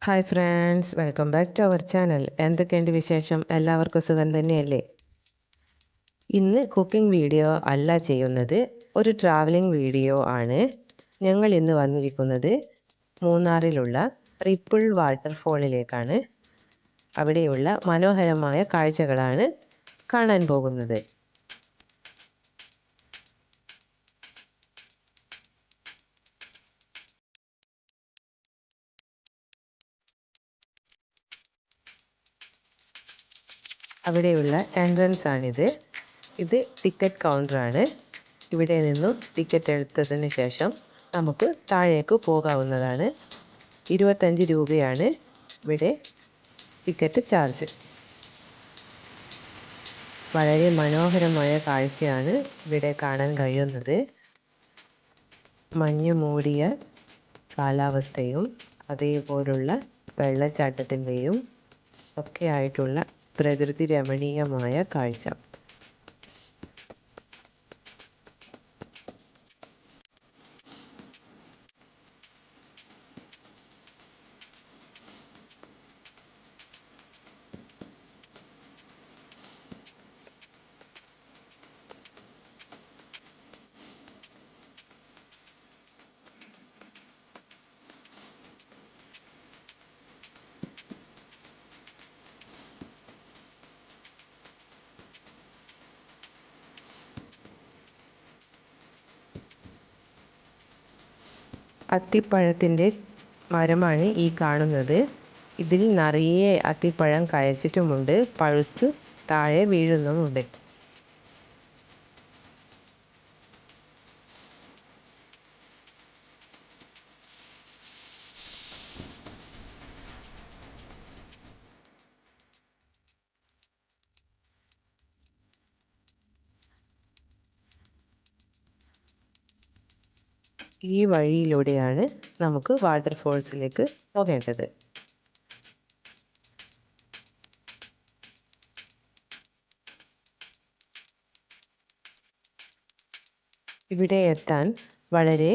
Hi friends, welcome back to our channel. എന്തൊക്കെയുണ്ട് വിശേഷം? എല്ലാവർക്കും സുഖം തന്നെയല്ലേ? ഇന്ന് കുക്കിംഗ് വീഡിയോ അല്ല ചെയ്യുന്നത്, ഒരു ട്രാവലിംഗ് വീഡിയോ ആണ്. ഞങ്ങൾ ഇന്ന് വന്നിരിക്കുന്നത് മൂന്നാറിലുള്ള റിപ്പിൾ വാട്ടർഫോളിലേക്കാണ്. അവിടെയുള്ള മനോഹരമായ കാഴ്ചകളാണ് കാണാൻ പോകുന്നത്. അവിടെയുള്ള എൻട്രൻസ് ആണിത്. ഇത് ടിക്കറ്റ് കൗണ്ടറാണ്. ഇവിടെ നിന്നും ടിക്കറ്റ് എടുത്തതിന് ശേഷം നമുക്ക് താഴേക്ക് പോകാവുന്നതാണ്. 25 രൂപയാണ് ഇവിടെ ടിക്കറ്റ് ചാർജ്. വളരെ മനോഹരമായ കാഴ്ചയാണ് ഇവിടെ കാണാൻ കഴിയുന്നത്. മഞ്ഞ് മൂടിയ കാലാവസ്ഥയും അതേപോലുള്ള വെള്ളച്ചാട്ടത്തിൻ്റെയും ഒക്കെ ആയിട്ടുള്ള പ്രകൃതി രമണീയമായ കാഴ്ച. അത്തിപ്പഴത്തിൻ്റെ മരമാണ് ഈ കാണുന്നത്. ഇതിൽ നിറയെ അത്തിപ്പഴം കായ്ച്ചിട്ടുമുണ്ട്, പഴുത്ത് താഴെ വീഴുന്നുമുണ്ട്. ഈ വഴിയിലൂടെയാണ് നമുക്ക് വാട്ടർഫോൾസിലേക്ക് പോകേണ്ടത്. ഇവിടെ എത്താൻ വളരെ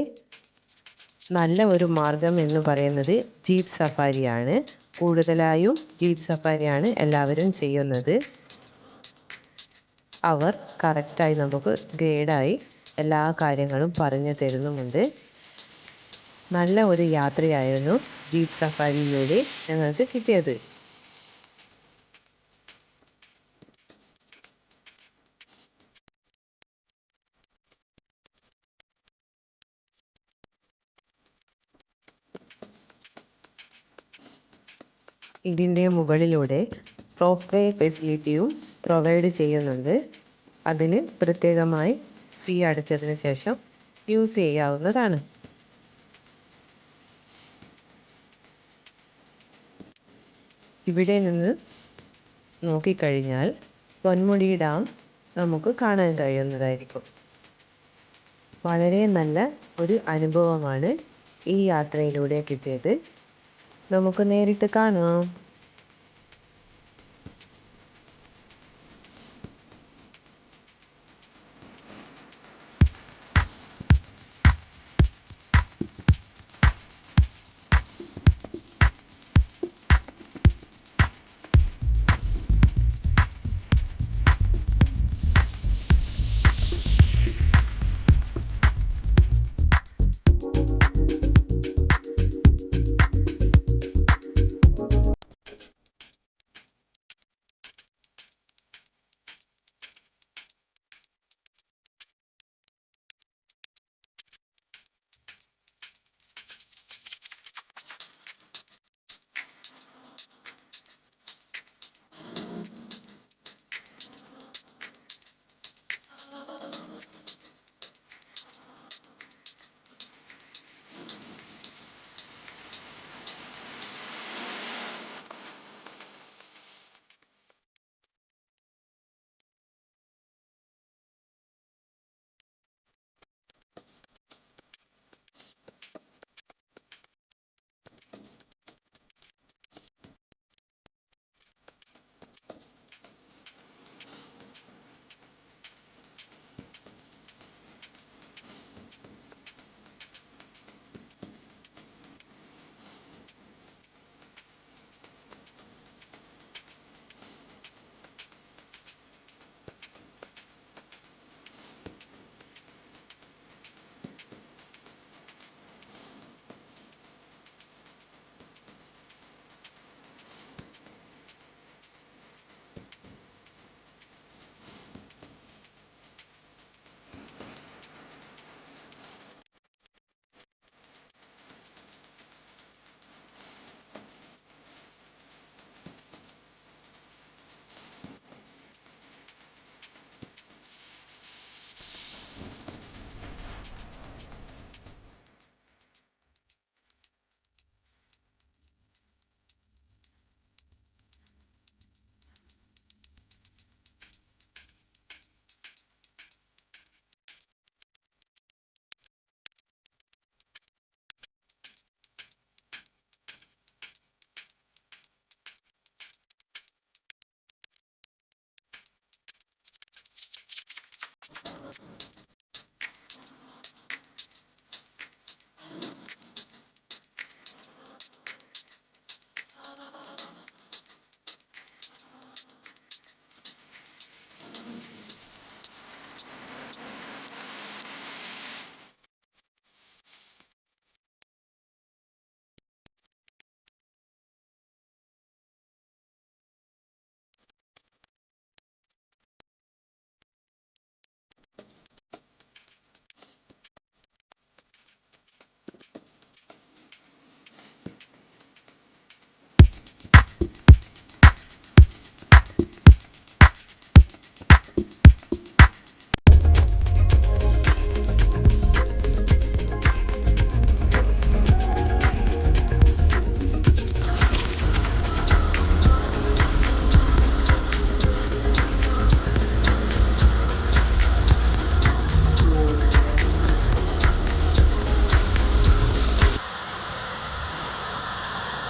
നല്ല ഒരു മാർഗം എന്ന് പറയുന്നത് ജീപ്പ് സഫാരിയാണ്. കൂടുതലായും ജീപ്പ് സഫാരിയാണ് എല്ലാവരും ചെയ്യുന്നത്. അവർ കറക്റ്റായി നമുക്ക് ഗൈഡായി എല്ലാ കാര്യങ്ങളും പറഞ്ഞു തരുന്നുമുണ്ട്. നല്ല ഒരു യാത്രയായിരുന്നു ജീപ്പ് സഫാരിയിലൂടെ ഞങ്ങൾക്ക് കിട്ടിയത്. ഇതിൻ്റെ മുകളിലൂടെ റോപ്പ് വേ ഫെസിലിറ്റിയും പ്രൊവൈഡ് ചെയ്യുന്നുണ്ട്. അതിന് പ്രത്യേകമായി ഫീ അടച്ചതിന് ശേഷം യൂസ് ചെയ്യാവുന്നതാണ്. ഇവിടെ നിന്ന് നോക്കിക്കഴിഞ്ഞാൽ പൊന്മുടി ഡാം നമുക്ക് കാണാൻ കഴിയുന്നതായിരിക്കും. വളരെ നല്ല ഒരു അനുഭവമാണ് ഈ യാത്രയിലൂടെ കിട്ടിയത്. നമുക്ക് നേരിട്ട് കാണാം.